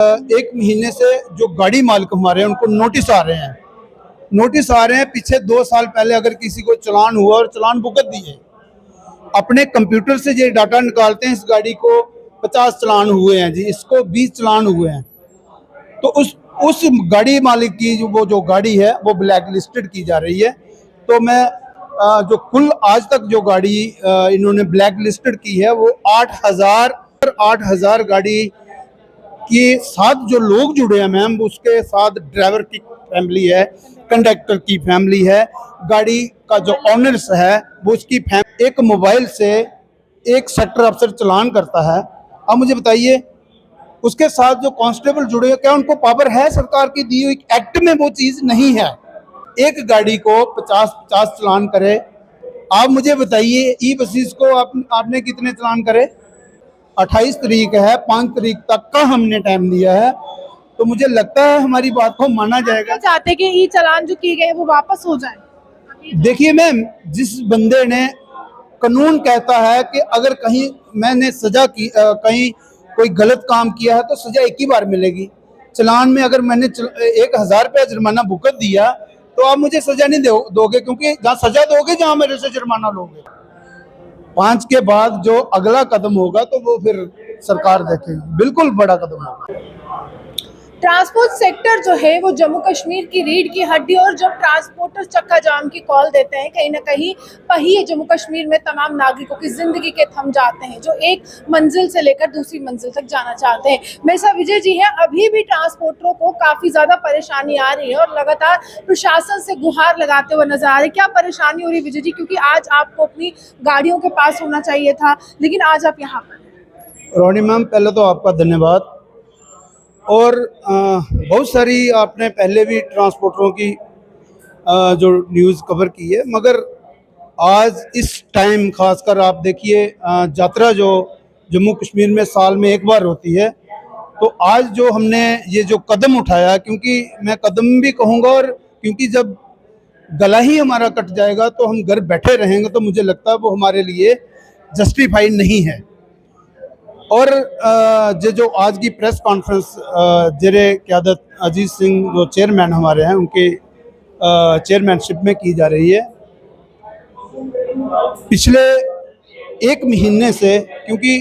एक महीने से जो गाड़ी मालिक हमारे हैं उनको नोटिस आ रहे हैं। पीछे 2 साल पहले अगर किसी को चालान हुआ और चालान भुगत दिए, अपने कंप्यूटर से ये डाटा निकालते हैं, इस गाड़ी को 50 चालान हुए हैं जी, इसको 20 चालान हुए हैं, तो उस गाड़ी मालिक की जो गाड़ी है वो ब्लैक लिस्टेड की जा रही है। तो मैं जो कुल आज तक जो गाड़ी इन्होंने ब्लैक लिस्टेड की है वो 8,000 गाड़ी के साथ जो लोग जुड़े हैं मैम, उसके साथ ड्राइवर की फैमिली है, कंडक्टर की फैमिली है, गाड़ी का जो ऑनर्स है वो उसकी फैमिली, एक मोबाइल से एक सेक्टर अफसर चालान करता है। अब मुझे बताइए, उसके साथ जो कांस्टेबल जुड़े हैं, क्या उनको पावर है? सरकार की दी हुई एक्ट में वो चीज़ नहीं है। एक गाड़ी को 50 चालान करे। आप मुझे बताइए, ई बसेस को आपने कितने चालान करे? 28 तारीख है, 5 तारीख तक का हमने टाइम दिया है, तो मुझे लगता है हमारी बात को माना जाएगा। चाहते कि ई चालान जो किए गए वो वापस हो जाए? देखिए मैम, जिस बंदे ने, कानून कहता है कि अगर कहीं मैंने सजा की, कहीं कोई गलत काम किया है तो सजा एक ही बार मिलेगी। चालान में अगर मैंने 1,000 रुपया जुर्माना भुगत दिया तो आप मुझे सजा नहीं दोगे, क्योंकि जहाँ सजा दोगे जहाँ मेरे से जुर्माना लोगे। 5 के बाद जो अगला कदम होगा तो वो फिर सरकार देखेगी, बिल्कुल बड़ा कदम होगा। ट्रांसपोर्ट सेक्टर जो है वो जम्मू कश्मीर की रीढ़ की हड्डी, और जब ट्रांसपोर्टर चक्का जाम की कॉल देते हैं, कहीं ना कहीं पहिए जम्मू कश्मीर में तमाम नागरिकों की जिंदगी के थम जाते हैं, जो एक मंजिल से लेकर दूसरी मंजिल तक जाना चाहते हैं। मेरे साथ विजय जी हैं। अभी भी ट्रांसपोर्टरों को काफी ज्यादा परेशानी आ रही है और लगातार प्रशासन से गुहार लगाते हुए नजर आ रहे हैं। क्या परेशानी हो रही है विजय जी? क्योंकि आज आपको अपनी गाड़ियों के पास होना चाहिए था, लेकिन आज आप यहाँ पर। रोनी मैम, पहले तो आपका धन्यवाद। और बहुत सारी आपने पहले भी ट्रांसपोर्टरों की जो न्यूज़ कवर की है, मगर आज इस टाइम खासकर आप देखिए, यात्रा जो जम्मू कश्मीर में साल में एक बार होती है, तो आज जो हमने ये जो कदम उठाया, क्योंकि मैं कदम भी कहूँगा, और क्योंकि जब गला ही हमारा कट जाएगा तो हम घर बैठे रहेंगे, तो मुझे लगता है वो हमारे लिए जस्टिफाइड नहीं है। और जो आज की प्रेस कॉन्फ्रेंस जेरे क़यादत अजीज़ सिंह जो चेयरमैन हमारे हैं, उनके चेयरमैनशिप में की जा रही है, पिछले एक महीने से, क्योंकि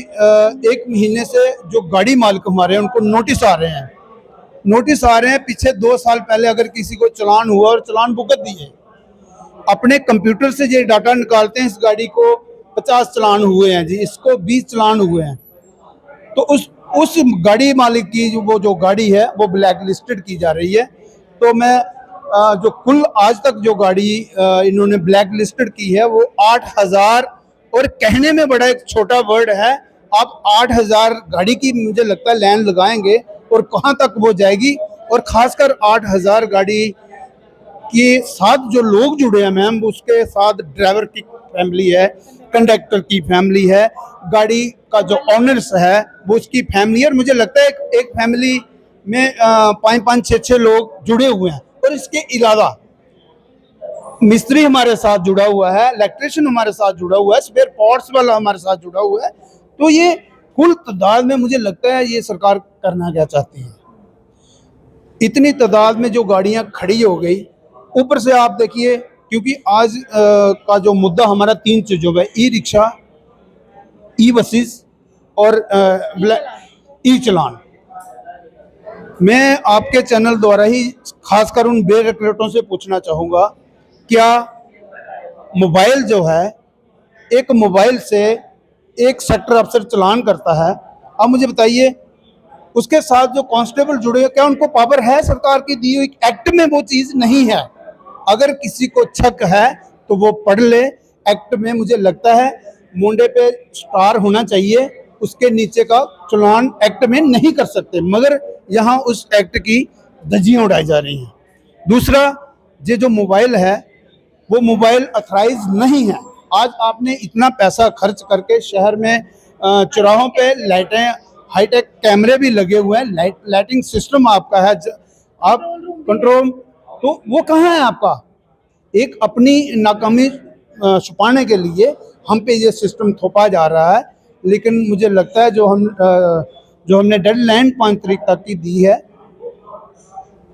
एक महीने से जो गाड़ी मालिक हमारे हैं उनको नोटिस आ रहे हैं। पीछे 2 साल पहले अगर किसी को चालान हुआ और चालान भुगत दिए, अपने कंप्यूटर से ये डाटा निकालते हैं, इस गाड़ी को 50 चालान हुए हैं जी, इसको 20 चालान हुए हैं, तो उस गाड़ी मालिक की जो गाड़ी है वो ब्लैक लिस्टेड की जा रही है। तो मैं जो कुल आज तक जो गाड़ी इन्होंने ब्लैक लिस्टेड की है वो 8,000, और कहने में बड़ा एक छोटा वर्ड है, आप 8,000 गाड़ी की मुझे लगता है लाइन लगाएंगे और कहाँ तक वो जाएगी। और खासकर 8,000 गाड़ी के साथ जो लोग जुड़े हैं मैम, उसके साथ ड्राइवर की फैमिली है, कंडक्टर की फैमिली है, गाड़ी का जो ऑनर्स है वो उसकी फैमिली है, और मुझे लगता है एक फैमिली में 5-5, 6-6 लोग जुड़े हुए हैं। और इसके अलावा मिस्त्री हमारे साथ जुड़ा हुआ है, इलेक्ट्रिशियन हमारे साथ जुड़ा हुआ है, स्पेयर पार्ट्स वाला हमारे साथ जुड़ा हुआ है। तो ये कुल तादाद में मुझे लगता है ये सरकार करना क्या चाहती है। इतनी तादाद में जो गाड़ियां खड़ी हो गई, ऊपर से आप देखिए, क्योंकि आज का जो मुद्दा हमारा 3 चीज़ों पे, ई रिक्शा, ई बसेस और ई चालान। मैं आपके चैनल द्वारा ही खासकर उन बेरोजगारों से पूछना चाहूँगा, क्या मोबाइल जो है, एक मोबाइल से एक सेक्टर अफसर चालान करता है, आप मुझे बताइए, उसके साथ जो कांस्टेबल जुड़े हैं, क्या उनको पावर है? सरकार की दी हुई एक्ट में वो चीज़ नहीं है। अगर किसी को शक है तो वो पढ़ ले। एक्ट में मुझे लगता है मुंडे पे स्टार होना चाहिए, उसके नीचे का चालान एक्ट में नहीं कर सकते, मगर यहाँ उस एक्ट की धज्जियाँ उड़ाई जा रही हैं। दूसरा, ये जो मोबाइल है वो मोबाइल अथराइज नहीं है। आज आपने इतना पैसा खर्च करके शहर में चौराहों पे लाइटें, हाईटेक कैमरे भी लगे हुए हैं, लाइटिंग सिस्टम आपका है, आप कंट्रोल, तो वो कहाँ है आपका? एक अपनी नाकामी छुपाने के लिए हम पे ये सिस्टम थोपा जा रहा है। लेकिन मुझे लगता है जो हमने डेडलाइन 5 तारीख तक की दी है,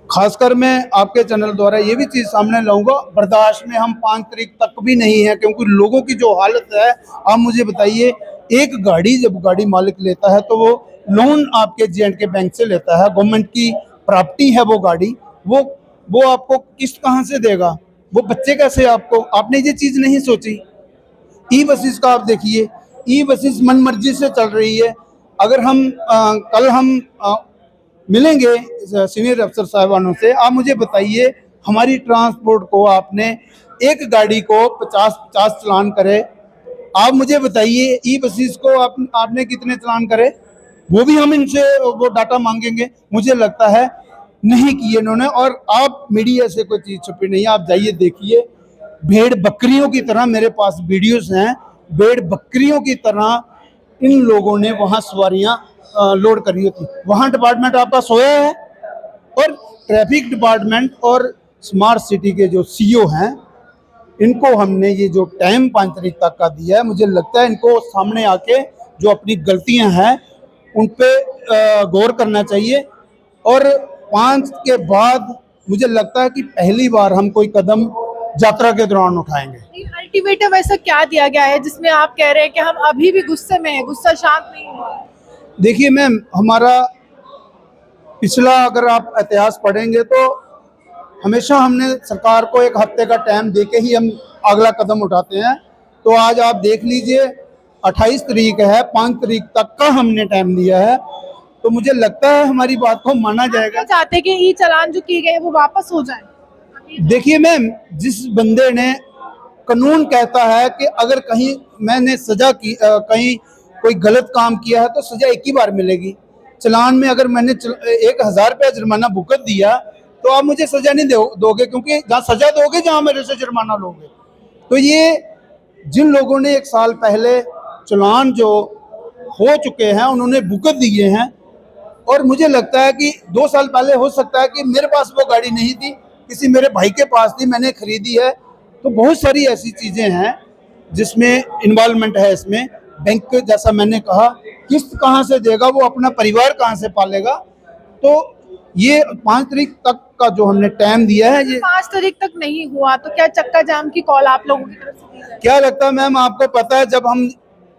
खासकर मैं आपके चैनल द्वारा ये भी चीज़ सामने लाऊंगा, बर्दाश्त में हम 5 तारीख तक भी नहीं है, क्योंकि लोगों की जो हालत है, आप मुझे बताइए, एक गाड़ी जब गाड़ी मालिक लेता है तो वो लोन आपके J&K बैंक से लेता है, गवर्नमेंट की प्रॉपर्टी है वो गाड़ी, वो आपको किस्त कहाँ से देगा, वो बच्चे कैसे आपको, आपने ये चीज़ नहीं सोची। ई बसेस का आप देखिए, ई बसेस मन मर्जी से चल रही है। अगर हम कल हम मिलेंगे सीनियर अफसर साहबानों से, आप मुझे बताइए हमारी ट्रांसपोर्ट को आपने एक गाड़ी को 50 चलान करे, आप मुझे बताइए ई बसेस को आपने कितने चलान करे, वो भी हम इनसे वो डाटा मांगेंगे। मुझे लगता है नहीं किए इन्होंने, और आप मीडिया से कोई चीज़ छुपी नहीं है, आप जाइए देखिए, भेड़ बकरियों की तरह, मेरे पास वीडियोस हैं, भेड़ बकरियों की तरह इन लोगों ने वहाँ सवारियाँ लोड करी थी। वहाँ डिपार्टमेंट आपका सोया है, और ट्रैफिक डिपार्टमेंट और स्मार्ट सिटी के जो सीईओ हैं, इनको हमने ये जो टाइम 5 तारीख तक का दिया है, मुझे लगता है इनको सामने आके जो अपनी गलतियां हैं उन पे गौर करना चाहिए। और 5 के बाद मुझे लगता है कि पहली बार हम कोई कदम यात्रा के दौरान उठाएंगे। अल्टीमेटम ऐसा क्या दिया गया है जिसमें आप कह रहे हैं कि हम अभी भी गुस्से में हैं, गुस्सा शांत नहीं हुआ? देखिए मैम, हमारा पिछला अगर आप इतिहास पढ़ेंगे तो हमेशा हमने सरकार को 1 हफ्ते का टाइम देके ही हम अगला कदम उठाते हैं। तो आज आप देख लीजिए 28 तारीख है, 5 तारीख तक का हमने टाइम दिया है, तो मुझे लगता है हमारी बात को माना जाएगा। आप चाहते हैं कि ई चालान जो किए गए वो वापस हो जाए? देखिए मैम, जिस बंदे ने, कानून कहता है कि अगर कहीं मैंने सजा की, कहीं कोई गलत काम किया है तो सजा एक ही बार मिलेगी। चलान में अगर मैंने 1000 रुपया जुर्माना भुगत दिया तो आप मुझे सजा नहीं दोगे, क्योंकि जहाँ सजा दोगे जहाँ मेरे से जुर्माना लोगे। तो ये जिन लोगों ने 1 साल पहले चलान जो हो चुके हैं उन्होंने भुगत दिए हैं, और मुझे लगता है कि 2 साल पहले हो सकता है कि मेरे पास वो गाड़ी नहीं थी, किसी मेरे भाई के पास थी, मैंने खरीदी है। तो बहुत सारी ऐसी चीज़ें हैं जिसमें इन्वॉल्वमेंट है इसमें। बैंक, जैसा मैंने कहा, किस्त कहाँ से देगा, वो अपना परिवार कहाँ से पालेगा। तो ये 5 तारीख तक का जो हमने टाइम दिया है, ये 5 तारीख तक नहीं हुआ तो क्या चक्का जाम की कॉल आप लोगों की तरफ से दी जाएगी? क्या लगता है मैम, आपको पता है जब हम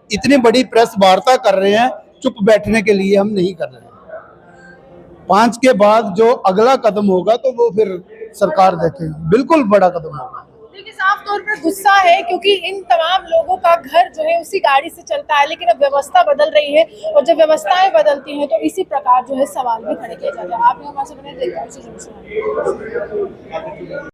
इतनी बड़ी प्रेस वार्ता कर रहे हैं, चुप बैठने के लिए हम नहीं कर रहे हैं। 5 के बाद जो अगला कदम होगा तो वो फिर सरकार देखेगी, बिल्कुल बड़ा कदम होगा। देखिए, साफ तौर पर गुस्सा है क्योंकि इन तमाम लोगों का घर जो है उसी गाड़ी से चलता है, लेकिन अब व्यवस्था बदल रही है, और जब व्यवस्थाएं बदलती हैं तो इसी प्रकार जो है सवाल भी खड़े किए जाते हैं। आप हमारे से बने देखते हैं।